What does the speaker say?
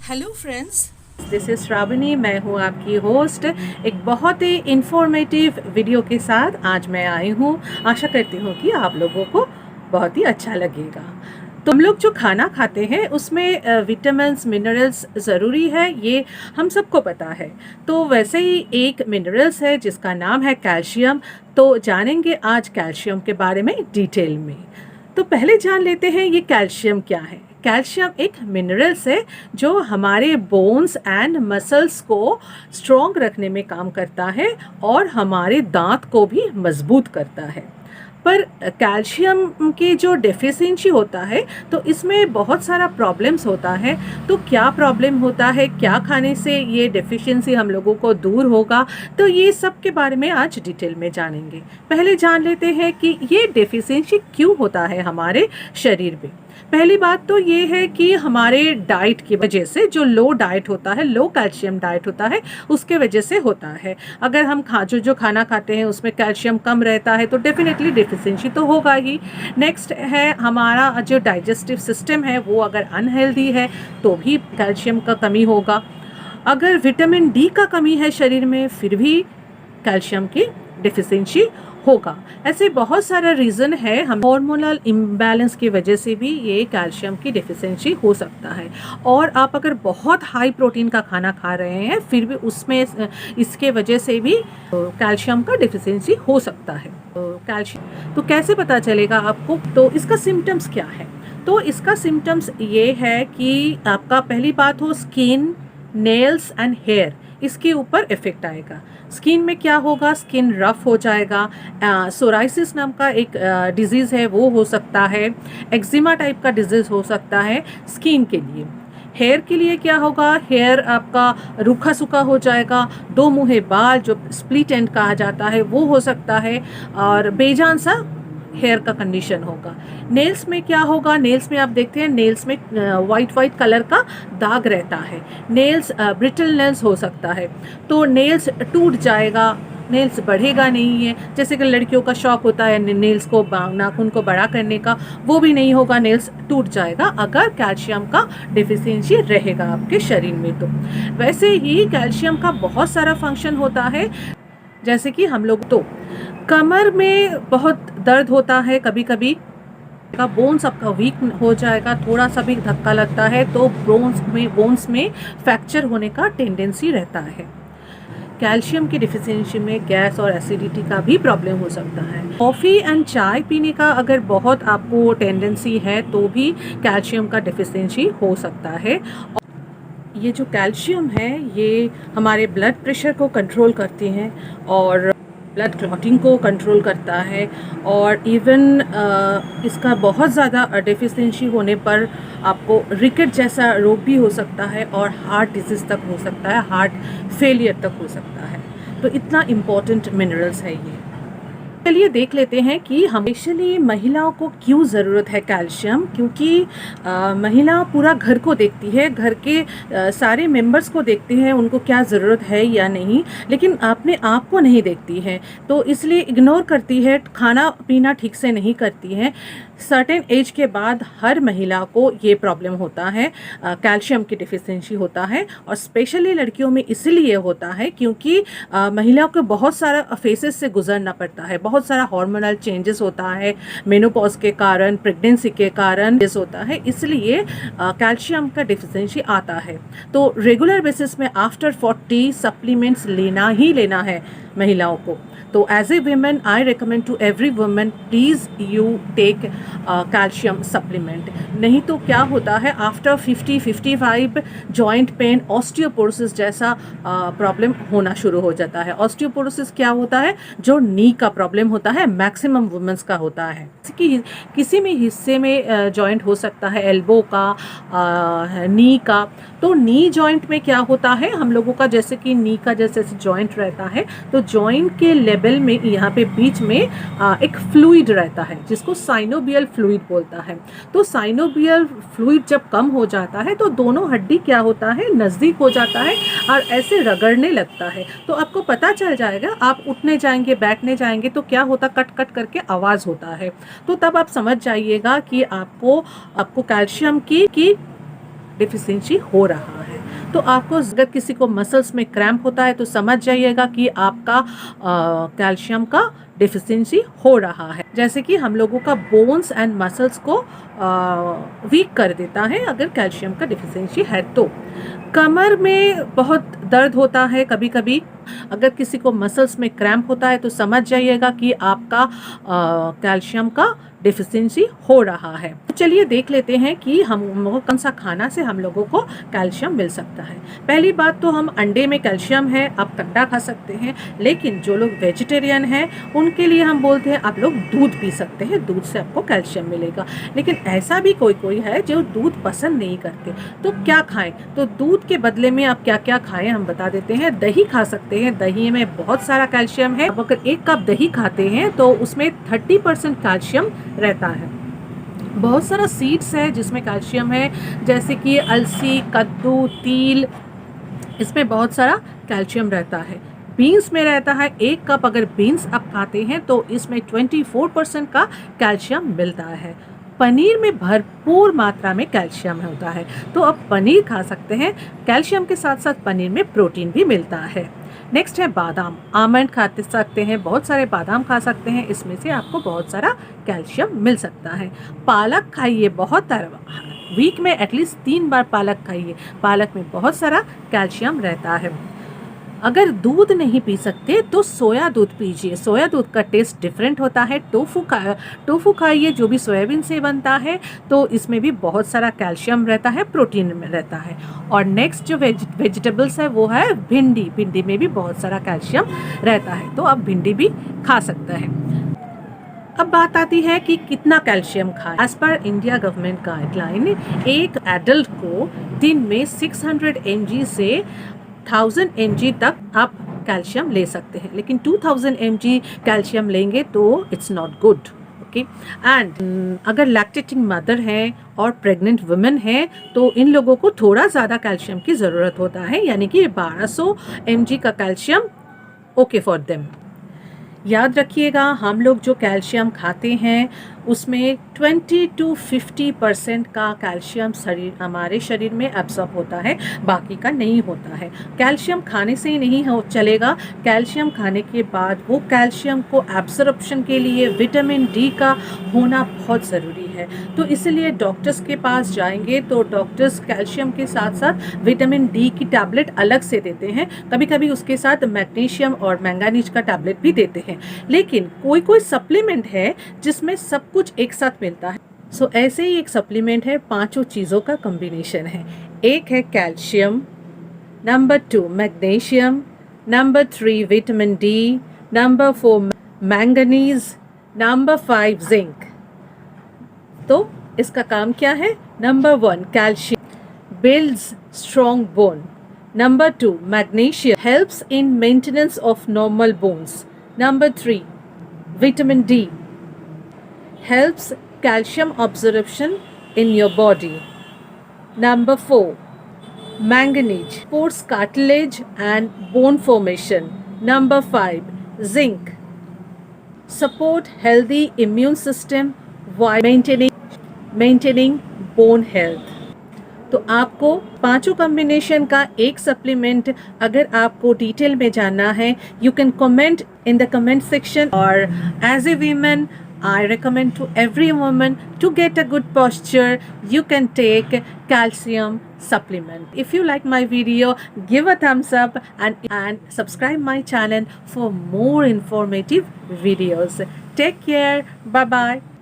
Hello friends, this is Shravani. मैं हूँ आपकी होस्ट एक बहुत ही इंफॉर्मेटिव वीडियो के साथ आज मैं आई हूँ। आशा करती हूँ कि आप लोगों को बहुत ही अच्छा लगेगा। तो हम लोग जो खाना खाते हैं उसमें विटामिन्स मिनरल्स ज़रूरी है, ये हम सबको पता है। तो वैसे ही एक मिनरल्स है जिसका नाम है कैल्शियम। तो जानेंगे आज कैल्शियम के बारे में डिटेल में। तो पहले जान लेते हैं ये कैल्शियम क्या है। कैल्शियम एक मिनरल्स है जो हमारे बोन्स एंड मसल्स को स्ट्रॉन्ग रखने में काम करता है और हमारे दांत को भी मजबूत करता है। पर कैल्शियम की जो डेफिशिएंसी होता है तो इसमें बहुत सारा प्रॉब्लम्स होता है। तो क्या प्रॉब्लम होता है, क्या खाने से ये डेफिशिएंसी हम लोगों को दूर होगा, तो ये सब के बारे में आज डिटेल में जानेंगे। पहले जान लेते हैं कि ये डेफिशिएंसी क्यों होता है हमारे शरीर में। पहली बात तो ये है कि हमारे डाइट की वजह से, जो लो डाइट होता है, लो कैल्शियम डाइट होता है, उसके वजह से होता है। अगर हम जो खाना खाते हैं उसमें कैल्शियम कम रहता है तो डेफिनेटली डेफिशिएंसी तो होगा ही। नेक्स्ट है हमारा जो डाइजेस्टिव सिस्टम है वो अगर अनहेल्दी है तो भी कैल्शियम का कमी होगा। अगर विटामिन डी का कमी है शरीर में फिर भी कैल्शियम की डेफिशिएंसी होगा। ऐसे बहुत सारा रीज़न है, हम हार्मोनल इम्बैलेंस की वजह से भी ये कैल्शियम की डेफिशिएंसी हो सकता है। और आप अगर बहुत हाई प्रोटीन का खाना खा रहे हैं फिर भी उसमें इसके वजह से भी कैल्शियम का डेफिशिएंसी हो सकता है। कैल्शियम तो कैसे पता चलेगा आपको, तो इसका सिम्टम्स क्या है। तो इसका सिम्टम्स ये है कि आपका पहली बात हो स्किन, नेल्स एंड हेयर, इसके ऊपर इफेक्ट आएगा। स्किन में क्या होगा, स्किन रफ हो जाएगा। सोराइसिस नाम का एक डिजीज़ है वो हो सकता है। एक्जिमा टाइप का डिजीज़ हो सकता है स्किन के लिए। हेयर के लिए क्या होगा, हेयर आपका रूखा सूखा हो जाएगा। दो मुँहे बाल जो स्प्लिट एंड कहा जाता है वो हो सकता है और बेजान सा हेयर का कंडीशन होगा। नेल्स में क्या होगा, नेल्स में आप देखते हैं नेल्स में वाइट कलर का दाग रहता है। नेल्स ब्रिटल नेल्स हो सकता है, तो नेल्स टूट जाएगा, नेल्स बढ़ेगा नहीं है। जैसे कि लड़कियों का शौक होता है नेल्स को, नाखून को बड़ा करने का, वो भी नहीं होगा, नेल्स टूट जाएगा अगर कैल्शियम का डेफिशिएंसी रहेगा आपके शरीर में। तो वैसे ही कैल्शियम का बहुत सारा फंक्शन होता है। जैसे कि हम लोग तो कमर में बहुत दर्द होता है, कभी कभी का बोन्स आपका वीक हो जाएगा, थोड़ा सा भी धक्का लगता है तो बोन्स में फ्रैक्चर होने का टेंडेंसी रहता है। कैल्शियम की डिफिशियंसी में गैस और एसिडिटी का भी प्रॉब्लम हो सकता है। कॉफ़ी एंड चाय पीने का अगर बहुत आपको टेंडेंसी है तो भी कैल्शियम का डिफिशियंसी हो सकता है। ये जो कैल्शियम है ये हमारे ब्लड प्रेशर को कंट्रोल करती हैं और ब्लड क्लॉटिंग को कंट्रोल करता है। और इवन इसका बहुत ज़्यादा डेफिशिएंसी होने पर आपको रिकेट जैसा रोग भी हो सकता है और हार्ट डिजीज़ तक हो सकता है, हार्ट फेलियर तक हो सकता है। तो इतना इम्पॉर्टेंट मिनरल्स है ये। चलिए देख लेते हैं कि हम स्पेशली महिलाओं को क्यों ज़रूरत है कैल्शियम। क्योंकि महिला पूरा घर को देखती है, घर के सारे मेंबर्स को देखती है, उनको क्या ज़रूरत है या नहीं, लेकिन अपने आप को नहीं देखती है। तो इसलिए इग्नोर करती है, खाना पीना ठीक से नहीं करती है। सर्टेन एज के बाद हर महिला को ये प्रॉब्लम होता है, कैल्शियम की डिफिशिएंसी होता है। और स्पेशली लड़कियों में इसलिए होता है क्योंकि महिलाओं को बहुत सारा फेसेस से गुजरना पड़ता है, बहुत सारा हार्मोनल चेंजेस होता है, मेनोपॉज के कारण, प्रेगनेंसी के कारण होता है, इसलिए कैल्शियम का डिफिशिएंसी आता है। तो रेगुलर बेसिस में आफ्टर 40 सप्लीमेंट्स लेना ही लेना है महिलाओं को। तो as a women I recommend to every women please you take calcium supplement. नहीं तो क्या होता है आफ्टर 50-55 जॉइंट पेन, ऑस्टियोपोरोसिस जैसा प्रॉब्लम होना शुरू हो जाता है। ऑस्टियोपोरोसिस क्या होता है, जो नी का प्रॉब्लम होता है, मैक्सिमम वुमेन्स का होता है। किसी भी हिस्से में जॉइंट हो सकता है, एल्बो का, नी का। तो नी जॉइंट में क्या होता है हम लोगों का, जैसे कि नी का जैसे जॉइंट रहता है तो जॉइंट के लेवल में यहाँ पे बीच में एक फ्लूइड रहता है जिसको साइनोवियल फ्लूइड बोलता है। तो साइनोवियल फ्लूइड जब कम हो जाता है तो दोनों हड्डी क्या होता है, नज़दीक हो जाता है और ऐसे रगड़ने लगता है। तो आपको पता चल जाएगा, आप उठने जाएंगे, बैठने जाएंगे तो क्या होता, कट कट करके आवाज़ होता है। तो तब आप समझ जाइएगा कि आपको कैल्शियम की डिफिशिएंसी हो रहा है। तो आपको अगर किसी को मसल्स में क्रैम्प होता है तो समझ जाइएगा कि आपका कैल्शियम का डिफिशियंसी हो रहा है। जैसे कि हम लोगों का बोन्स एंड मसल्स को वीक कर देता है अगर कैल्शियम का डिफिशियंसी है तो। कमर में बहुत दर्द होता है कभी कभी, अगर किसी को मसल्स में क्रैम्प होता है तो समझ जाइएगा कि आपका कैल्शियम का डिफिशियंसी हो रहा है। चलिए देख लेते हैं कि हम कौन सा खाना से हम लोगों को कैल्शियम मिल सकता है। पहली बात तो हम अंडे में कैल्शियम है, आप अंडा खा सकते हैं, लेकिन जो लोग वेजिटेरियन हैं उनके लिए हम बोलते हैं आप लोग दूध पी सकते हैं, दूध से आपको कैल्शियम मिलेगा। लेकिन ऐसा भी कोई है जो दूध पसंद नहीं करते, तो क्या खाएं? तो दूध के बदले में आप क्या क्या खाएं हम बता देते हैं। दही खा सकते हैं, दही में बहुत सारा कैल्शियम है। अगर 1 कप दही खाते हैं तो उसमें 30% कैल्शियम रहता है। बहुत सारा सीड्स है जिसमें कैल्शियम है, जैसे कि अलसी, कद्दू, तिल, इसमें बहुत सारा कैल्शियम रहता है। बीन्स में रहता है, 1 कप अगर बीन्स आप खाते हैं तो इसमें 24% का कैल्शियम मिलता है। पनीर में भरपूर मात्रा में कैल्शियम होता है, तो आप पनीर खा सकते हैं। कैल्शियम के साथ साथ पनीर में प्रोटीन भी मिलता है। नेक्स्ट है बादाम, आमंड खा सकते हैं, बहुत सारे बादाम खा सकते हैं, इसमें से आपको बहुत सारा कैल्शियम मिल सकता है। पालक खाइए, बहुत वीक में एटलीस्ट 3 बार पालक खाइए, पालक में बहुत सारा कैल्शियम रहता है। अगर दूध नहीं पी सकते तो सोया दूध पीजिए, सोया दूध का टेस्ट डिफरेंट होता है। टोफू खाइए जो भी सोयाबीन से बनता है, तो इसमें भी बहुत सारा कैल्शियम रहता है, प्रोटीन में रहता है। और नेक्स्ट जो वेजिटेबल्स है वो है भिंडी, भिंडी में भी बहुत सारा कैल्शियम रहता है, तो आप भिंडी भी खा सकते हैं। अब बात आती है कि कितना कैल्शियम खाएं। As per India government guideline, एक एडल्ट को दिन में 600 mg से 1000 mg तक आप कैल्शियम ले सकते हैं, लेकिन 2000 mg कैल्शियम लेंगे तो it's not good. Okay, and अगर लैक्टेटिंग मदर है और प्रेग्नेंट वुमेन है तो इन लोगों को थोड़ा ज़्यादा कैल्शियम की ज़रूरत होता है, यानी कि 1200 mg का कैल्शियम ओके फॉर देम। याद रखिएगा, हम लोग जो कैल्शियम खाते हैं उसमें 20 to 50% का कैल्शियम हमारे शरीर में एब्जॉर्ब होता है, बाकी का नहीं होता है। कैल्शियम खाने से ही नहीं चलेगा, कैल्शियम खाने के बाद वो कैल्शियम को एब्जॉर्प्शन के लिए विटामिन डी का होना बहुत ज़रूरी है। तो इसलिए डॉक्टर्स के पास जाएंगे तो डॉक्टर्स कैल्शियम के साथ साथ विटामिन डी की टैबलेट अलग से देते हैं, कभी कभी उसके साथ मैग्नीशियम और मैंगानीज का टैबलेट भी देते हैं। लेकिन कोई सप्लीमेंट है जिसमें सब कुछ एक साथ मिलता है। सो ऐसे ही एक सप्लीमेंट है, 5 चीज़ों का कॉम्बिनेशन है। एक है calcium, number 2 magnesium, number 3 vitamin D, number 4 manganese, number 5 zinc. तो इसका काम क्या है? Number 1 calcium builds strong bone, number 2 magnesium helps in maintenance of normal bones, number 3 vitamin D helps calcium absorption in your body, number 4 manganese supports cartilage and bone formation, number 5 zinc support healthy immune system while maintaining bone health। तो आपको 5 combination का एक supplement अगर आपको detail में जानना है, you can comment in the comment section. और as a women I recommend to every woman to get a good posture, you can take calcium supplement. If you like my video, give a thumbs up and subscribe my channel for more informative videos. Take care. Bye bye.